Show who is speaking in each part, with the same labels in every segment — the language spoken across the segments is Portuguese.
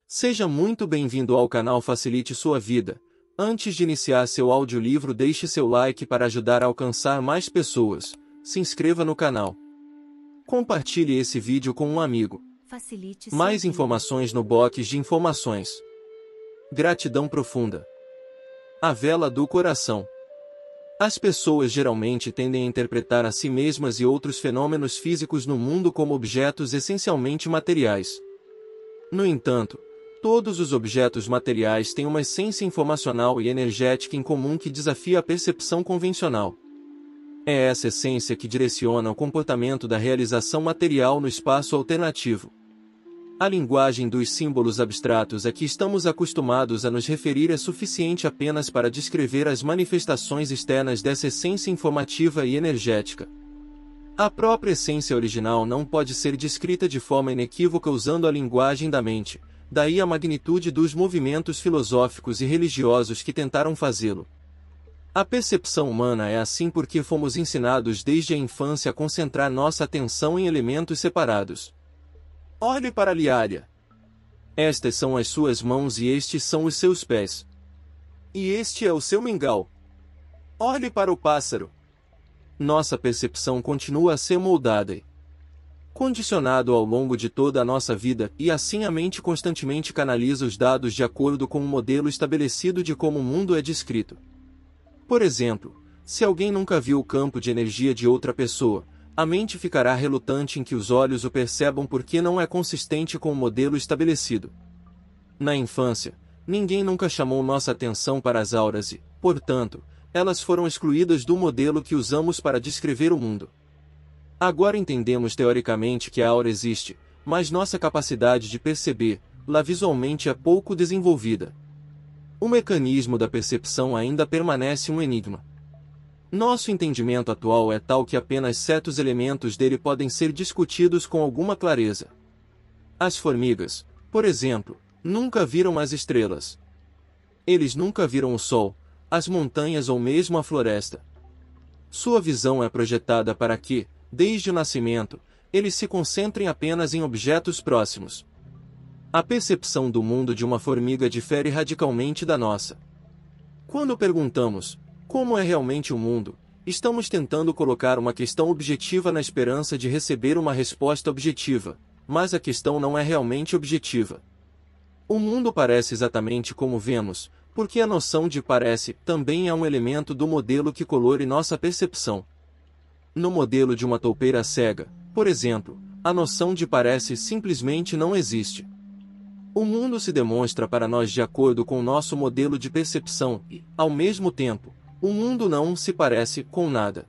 Speaker 1: Seja muito bem-vindo ao canal Facilite Sua Vida. Antes de iniciar seu audiolivro, deixe seu like para ajudar a alcançar mais pessoas. Se inscreva no canal. Compartilhe esse vídeo com um amigo.
Speaker 2: Facilite sua
Speaker 1: Mais
Speaker 2: vida.
Speaker 1: informações no box de informações. Gratidão profunda. A vela do coração. As pessoas geralmente tendem a interpretar a si mesmas e outros fenômenos físicos no mundo como objetos essencialmente materiais. No entanto, todos os objetos materiais têm uma essência informacional e energética em comum que desafia a percepção convencional. É essa essência que direciona o comportamento da realização material no espaço alternativo. A linguagem dos símbolos abstratos a que estamos acostumados a nos referir é suficiente apenas para descrever as manifestações externas dessa essência informativa e energética. A própria essência original não pode ser descrita de forma inequívoca usando a linguagem da mente, daí a magnitude dos movimentos filosóficos e religiosos que tentaram fazê-lo. A percepção humana é assim porque fomos ensinados desde a infância a concentrar nossa atenção em elementos separados. Olhe para a liária. Estas são as suas mãos e estes são os seus pés. E este é o seu mingau. Olhe para o pássaro. Nossa percepção continua a ser moldada e condicionado ao longo de toda a nossa vida, e assim a mente constantemente canaliza os dados de acordo com um modelo estabelecido de como o mundo é descrito. Por exemplo, se alguém nunca viu o campo de energia de outra pessoa, a mente ficará relutante em que os olhos o percebam porque não é consistente com o modelo estabelecido. Na infância, ninguém nunca chamou nossa atenção para as auras e, portanto, elas foram excluídas do modelo que usamos para descrever o mundo. Agora entendemos teoricamente que a aura existe, mas nossa capacidade de percebê-la visualmente é pouco desenvolvida. O mecanismo da percepção ainda permanece um enigma. Nosso entendimento atual é tal que apenas certos elementos dele podem ser discutidos com alguma clareza. As formigas, por exemplo, nunca viram as estrelas. Eles nunca viram o sol, as montanhas ou mesmo a floresta. Sua visão é projetada para que, desde o nascimento, eles se concentrem apenas em objetos próximos. A percepção do mundo de uma formiga difere radicalmente da nossa. Quando perguntamos como é realmente o mundo, estamos tentando colocar uma questão objetiva na esperança de receber uma resposta objetiva, mas a questão não é realmente objetiva. O mundo parece exatamente como vemos, porque a noção de parece também é um elemento do modelo que colore nossa percepção. No modelo de uma toupeira cega, por exemplo, a noção de parece simplesmente não existe. O mundo se demonstra para nós de acordo com o nosso modelo de percepção e, ao mesmo tempo, o mundo não se parece com nada.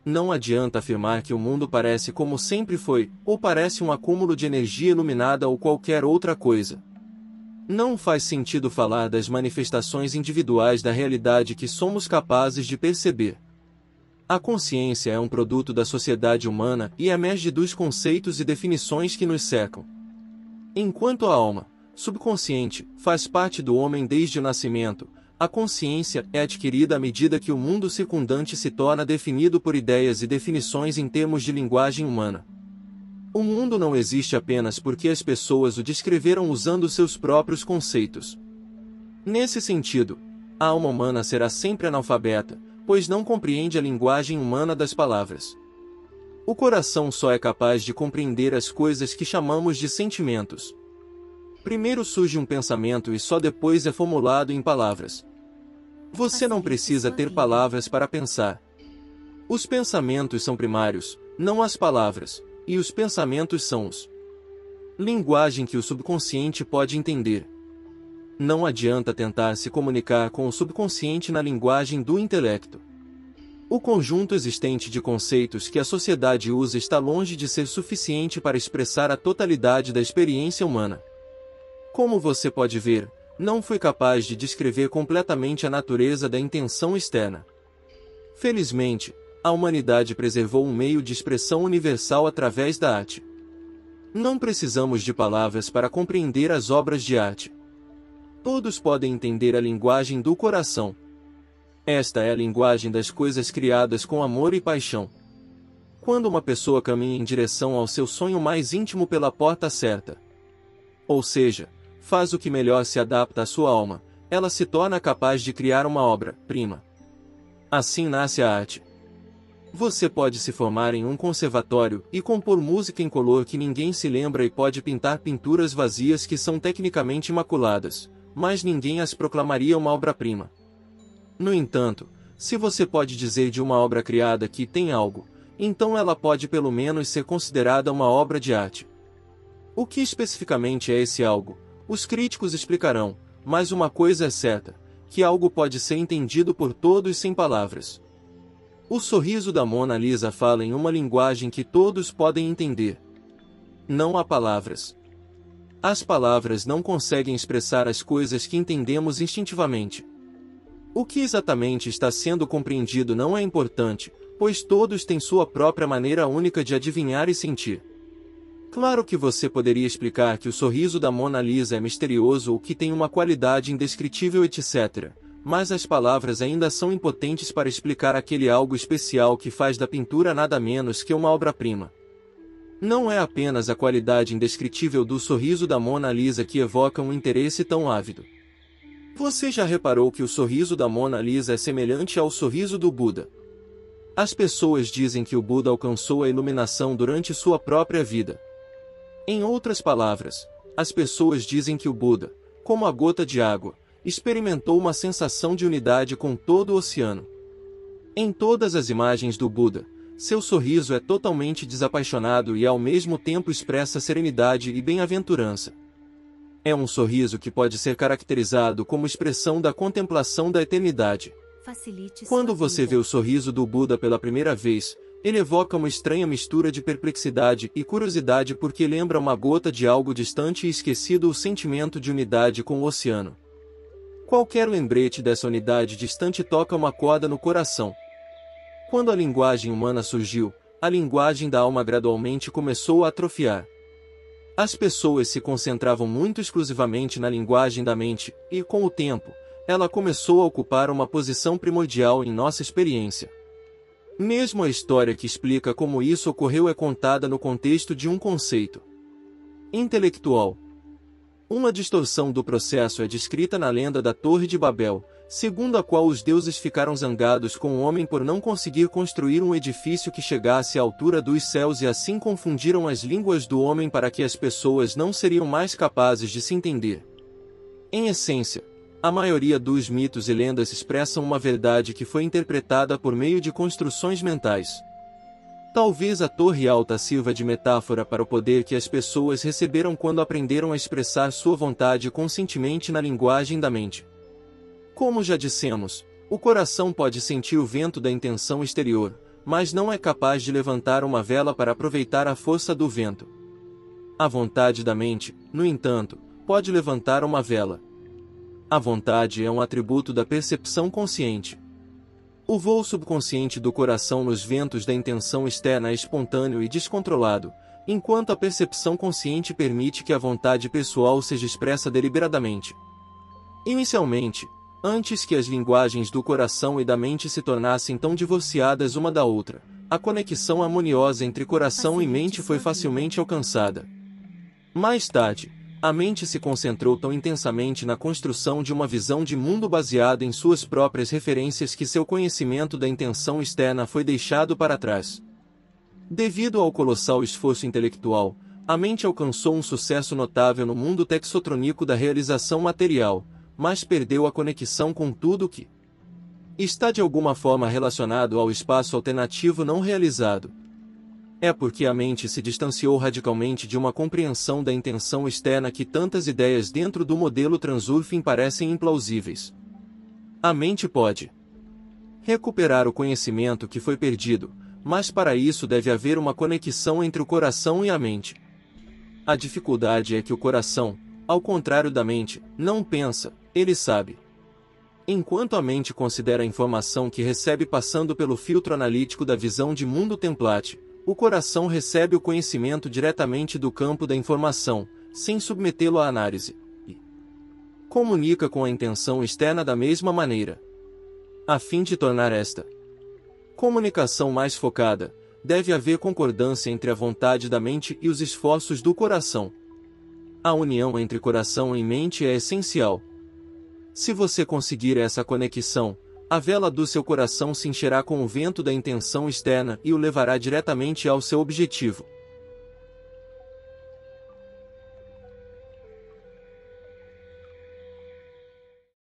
Speaker 1: Não adianta afirmar que o mundo parece como sempre foi, ou parece um acúmulo de energia iluminada ou qualquer outra coisa. Não faz sentido falar das manifestações individuais da realidade que somos capazes de perceber. A consciência é um produto da sociedade humana e emerge dos conceitos e definições que nos cercam. Enquanto a alma, subconsciente, faz parte do homem desde o nascimento, a consciência é adquirida à medida que o mundo circundante se torna definido por ideias e definições em termos de linguagem humana. O mundo não existe apenas porque as pessoas o descreveram usando seus próprios conceitos. Nesse sentido, a alma humana será sempre analfabeta, pois não compreende a linguagem humana das palavras. O coração só é capaz de compreender as coisas que chamamos de sentimentos. Primeiro surge um pensamento e só depois é formulado em palavras. Você não precisa ter palavras para pensar. Os pensamentos são primários, não as palavras, e os pensamentos são os linguagem que o subconsciente pode entender. Não adianta tentar se comunicar com o subconsciente na linguagem do intelecto. O conjunto existente de conceitos que a sociedade usa está longe de ser suficiente para expressar a totalidade da experiência humana. Como você pode ver, não fui capaz de descrever completamente a natureza da intenção externa. Felizmente, a humanidade preservou um meio de expressão universal através da arte. Não precisamos de palavras para compreender as obras de arte. Todos podem entender a linguagem do coração. Esta é a linguagem das coisas criadas com amor e paixão. Quando uma pessoa caminha em direção ao seu sonho mais íntimo pela porta certa, ou seja, faz o que melhor se adapta à sua alma, ela se torna capaz de criar uma obra-prima. Assim nasce a arte. Você pode se formar em um conservatório e compor música em color que ninguém se lembra e pode pintar pinturas vazias que são tecnicamente imaculadas, mas ninguém as proclamaria uma obra-prima. No entanto, se você pode dizer de uma obra criada que tem algo, então ela pode pelo menos ser considerada uma obra de arte. O que especificamente é esse algo? Os críticos explicarão, mas uma coisa é certa, que algo pode ser entendido por todos sem palavras. O sorriso da Mona Lisa fala em uma linguagem que todos podem entender. Não há palavras. As palavras não conseguem expressar as coisas que entendemos instintivamente. O que exatamente está sendo compreendido não é importante, pois todos têm sua própria maneira única de adivinhar e sentir. Claro que você poderia explicar que o sorriso da Mona Lisa é misterioso ou que tem uma qualidade indescritível, etc., mas as palavras ainda são impotentes para explicar aquele algo especial que faz da pintura nada menos que uma obra-prima. Não é apenas a qualidade indescritível do sorriso da Mona Lisa que evoca um interesse tão ávido. Você já reparou que o sorriso da Mona Lisa é semelhante ao sorriso do Buda? As pessoas dizem que o Buda alcançou a iluminação durante sua própria vida. Em outras palavras, as pessoas dizem que o Buda, como a gota de água, experimentou uma sensação de unidade com todo o oceano. Em todas as imagens do Buda, seu sorriso é totalmente desapaixonado e ao mesmo tempo expressa serenidade e bem-aventurança. É um sorriso que pode ser caracterizado como expressão da contemplação da eternidade. Quando você vê o sorriso do Buda pela primeira vez, ele evoca uma estranha mistura de perplexidade e curiosidade porque lembra uma gota de algo distante e esquecido, o sentimento de unidade com o oceano. Qualquer lembrete dessa unidade distante toca uma corda no coração. Quando a linguagem humana surgiu, a linguagem da alma gradualmente começou a atrofiar. As pessoas se concentravam muito exclusivamente na linguagem da mente, e, com o tempo, ela começou a ocupar uma posição primordial em nossa experiência. Mesmo a história que explica como isso ocorreu é contada no contexto de um conceito intelectual. Uma distorção do processo é descrita na lenda da Torre de Babel, segundo a qual os deuses ficaram zangados com o homem por não conseguir construir um edifício que chegasse à altura dos céus e assim confundiram as línguas do homem para que as pessoas não seriam mais capazes de se entender. Em essência, a maioria dos mitos e lendas expressam uma verdade que foi interpretada por meio de construções mentais. Talvez a torre alta sirva de metáfora para o poder que as pessoas receberam quando aprenderam a expressar sua vontade conscientemente na linguagem da mente. Como já dissemos, o coração pode sentir o vento da intenção exterior, mas não é capaz de levantar uma vela para aproveitar a força do vento. A vontade da mente, no entanto, pode levantar uma vela. A vontade é um atributo da percepção consciente. O voo subconsciente do coração nos ventos da intenção externa é espontâneo e descontrolado, enquanto a percepção consciente permite que a vontade pessoal seja expressa deliberadamente. Inicialmente, antes que as linguagens do coração e da mente se tornassem tão divorciadas uma da outra, a conexão harmoniosa entre coração e mente foi facilmente alcançada. Mais tarde, a mente se concentrou tão intensamente na construção de uma visão de mundo baseada em suas próprias referências que seu conhecimento da intenção externa foi deixado para trás. Devido ao colossal esforço intelectual, a mente alcançou um sucesso notável no mundo texotrônico da realização material, mas perdeu a conexão com tudo que está de alguma forma relacionado ao espaço alternativo não realizado. É porque a mente se distanciou radicalmente de uma compreensão da intenção externa que tantas ideias dentro do modelo Transurfing parecem implausíveis. A mente pode recuperar o conhecimento que foi perdido, mas para isso deve haver uma conexão entre o coração e a mente. A dificuldade é que o coração, ao contrário da mente, não pensa, ele sabe. Enquanto a mente considera a informação que recebe passando pelo filtro analítico da visão de mundo template, o coração recebe o conhecimento diretamente do campo da informação, sem submetê-lo à análise, e comunica com a intenção externa da mesma maneira. A fim de tornar esta comunicação mais focada, deve haver concordância entre a vontade da mente e os esforços do coração. A união entre coração e mente é essencial. Se você conseguir essa conexão, a vela do seu coração se encherá com o vento da intenção externa e o levará diretamente ao seu objetivo.